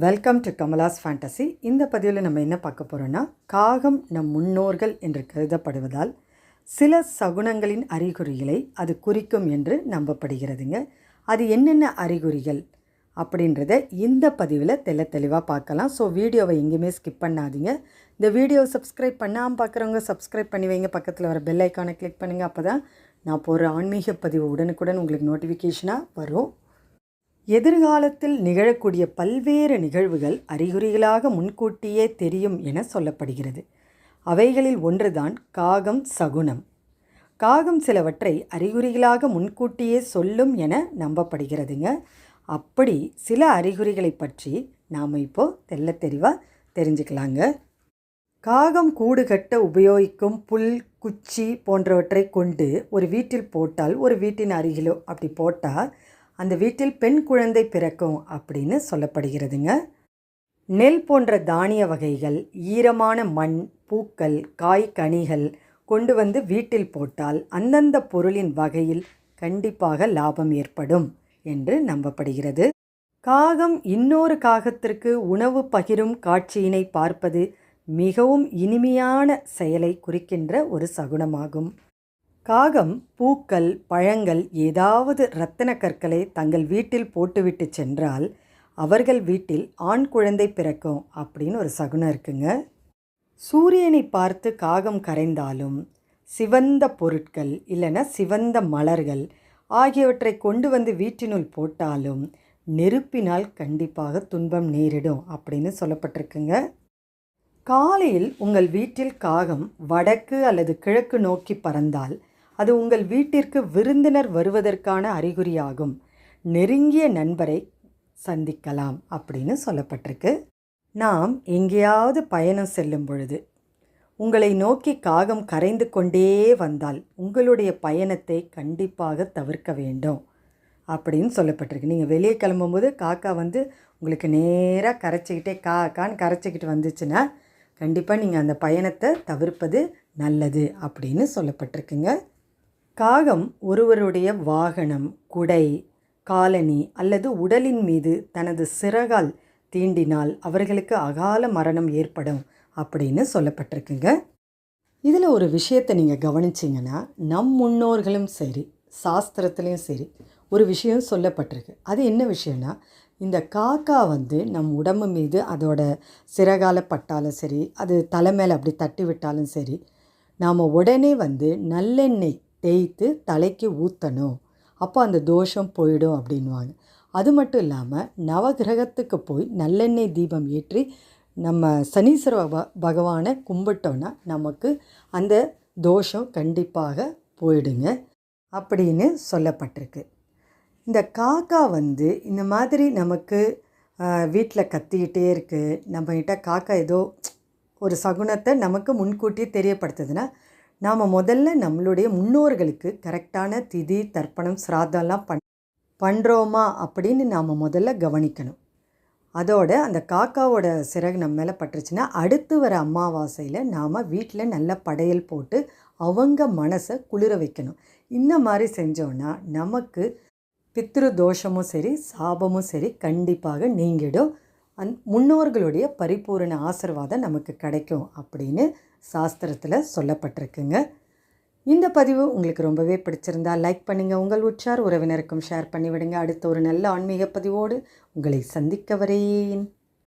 Welcome to Kamala's fantasy. இந்த பதிவில் நம்ம என்ன பார்க்க போகிறோன்னா, காகம் நம் முன்னோர்கள் என்று கருதப்படுவதால் சில சகுனங்களின் அறிகுறிகளை அது குறிக்கும் என்று நம்பப்படுகிறதுங்க. அது என்னென்ன அறிகுறிகள் அப்படின்றத இந்த பதிவில் தெளிவாக பார்க்கலாம். ஸோ வீடியோவை எங்கேயுமே ஸ்கிப் பண்ணாதீங்க. இந்த வீடியோவை சப்ஸ்கிரைப் பண்ணாமல் பார்க்குறவங்க சப்ஸ்கிரைப் பண்ணி வைங்க. பக்கத்தில் வர பெல் ஐக்கானை கிளிக் பண்ணுங்கள். அப்போ தான் நான் போகிற ஆன்மீக பதிவு உடனுக்குடன் உங்களுக்கு நோட்டிஃபிகேஷனாக வரும். எதிர்காலத்தில் நிகழக்கூடிய பல்வேறு நிகழ்வுகள் அறிகுறிகளாக முன்கூட்டியே தெரியும் என சொல்லப்படுகிறது. அவைகளில் ஒன்றுதான் காகம் சகுனம். காகம் சிலவற்றை அறிகுறிகளாக முன்கூட்டியே சொல்லும் என நம்பப்படுகிறதுங்க. அப்படி சில அறிகுறிகளை பற்றி நாம் இப்போது தெளிவாக தெரிஞ்சுக்கலாங்க. காகம் கூடு கட்ட உபயோகிக்கும் புல், குச்சி போன்றவற்றை கொண்டு ஒரு வீட்டில் போட்டால், ஒரு வீட்டின் அருகிலோ அப்படி போட்டால் அந்த வீட்டில் பெண் குழந்தை பிறக்கும் அப்படின்னு சொல்லப்படுகிறதுங்க. நெல் போன்ற தானிய வகைகள், ஈரமான மண், பூக்கள், காய், கனிகள் கொண்டு வந்து வீட்டில் போட்டால் அந்தந்த பொருளின் வகையில் கண்டிப்பாக லாபம் ஏற்படும் என்று நம்பப்படுகிறது. காகம் இன்னொரு காகத்திற்கு உணவு பகிரும் காட்சியினை பார்ப்பது மிகவும் இனிமையான செயலை குறிக்கின்ற ஒரு சகுனமாகும். காகம் பூக்கள், பழங்கள், ஏதாவது இரத்தின கற்களை தங்கள் வீட்டில் போட்டுவிட்டு சென்றால் அவர்கள் வீட்டில் ஆண் குழந்தை பிறக்கும் அப்படின்னு ஒரு சகுனம் இருக்குங்க. சூரியனை பார்த்து காகம் கரைந்தாலும், சிவந்த பொருட்கள் இல்லைன்னா சிவந்த மலர்கள் ஆகியவற்றை கொண்டு வந்து வீட்டினுள் போட்டாலும் நெருப்பினால் கண்டிப்பாக துன்பம் நேரிடும் அப்படின்னு சொல்லப்பட்டிருக்குங்க. காலையில் உங்கள் வீட்டில் காகம் வடக்கு அல்லது கிழக்கு நோக்கி பறந்தால் அது உங்கள் வீட்டிற்கு விருந்தினர் வருவதற்கான அறிகுறியாகும். நெருங்கிய நண்பரை சந்திக்கலாம் அப்படின்னு சொல்லப்பட்டிருக்கு. நாம் எங்கேயாவது பயணம் செல்லும் பொழுது உங்களை நோக்கி காகம் கரைந்து கொண்டே வந்தால் உங்களுடைய பயணத்தை கண்டிப்பாக தவிர்க்க வேண்டும் அப்படின்னு சொல்லப்பட்டிருக்கு. நீங்கள் வெளியே கிளம்பும்போது காக்கா வந்து உங்களுக்கு நேராக கரைச்சிக்கிட்டே காக்கான்னு கரைச்சிக்கிட்டு வந்துச்சுன்னா கண்டிப்பாக நீங்கள் அந்த பயணத்தை தவிர்ப்பது நல்லது அப்படின்னு சொல்லப்பட்டிருக்குங்க. காகம் ஒருவருடைய வாகனம், குடை, காலணி அல்லது உடலின் மீது தனது சிறகால் தீண்டினால் அவர்களுக்கு அகால மரணம் ஏற்படும் அப்படின்னு சொல்லப்பட்டிருக்குங்க. இதில் ஒரு விஷயத்தை நீங்கள் கவனிச்சிங்கன்னா, நம் முன்னோர்களும் சரி, சாஸ்திரத்துலேயும் சரி ஒரு விஷயம் சொல்லப்பட்டிருக்கு. அது என்ன விஷயம்னா, இந்த காக்கா வந்து நம் உடம்பு மீது அதோட சிறகால பட்டாலும் சரி, அது தலை மேலே அப்படி தட்டி விட்டாலும் சரி, நாம் உடனே வந்து நல்லெண்ணெய் தேய்த்து தலைக்கு ஊற்றணும். அப்போ அந்த தோஷம் போயிடும் அப்படின்வாங்க. அது மட்டும் இல்லாமல் நவகிரகத்துக்கு போய் நல்லெண்ணெய் தீபம் ஏற்றி நம்ம சனீஸ்வர பகவானை கும்பிட்டோன்னா நமக்கு அந்த தோஷம் கண்டிப்பாக போயிடுங்க அப்படின்னு சொல்லப்பட்டிருக்கு. இந்த காக்கா வந்து இந்த மாதிரி நமக்கு வீட்டில் கத்திக்கிட்டே இருக்குது, நம்மகிட்ட காக்கா ஏதோ ஒரு சகுனத்தை நமக்கு முன்கூட்டியே தெரியப்படுத்துதுன்னா நாம் முதல்ல நம்மளுடைய முன்னோர்களுக்கு கரெக்டான திதி, தர்ப்பணம், சிராதம்லாம் பண்ணுறோமா அப்படின்னு நாம் முதல்ல கவனிக்கணும். அதோட அந்த காக்காவோட சிறகு நம்ம மேலே பட்டுருச்சுன்னா அடுத்து வர அமாவாசையில் நாம் வீட்டில் நல்ல படையல் போட்டு அவங்க மனசை குளிர வைக்கணும். இந்த மாதிரி செஞ்சோன்னா நமக்கு பித்ரு தோஷமும் சரி, சாபமும் சரி கண்டிப்பாக நீங்கிடும். முன்னோர்களுடைய பரிபூரண ஆசீர்வாதம் நமக்கு கிடைக்கும் அப்படின்னு சாஸ்திரத்தில் சொல்லப்பட்டிருக்குங்க. இந்த பதிவு உங்களுக்கு ரொம்பவே பிடிச்சிருந்தால் லைக் பண்ணுங்கள். உங்கள் உற்றார் உறவினருக்கும் ஷேர் பண்ணிவிடுங்க. அடுத்த ஒரு நல்ல ஆன்மீக பதிவோடு உங்களை சந்திக்க வரேன்.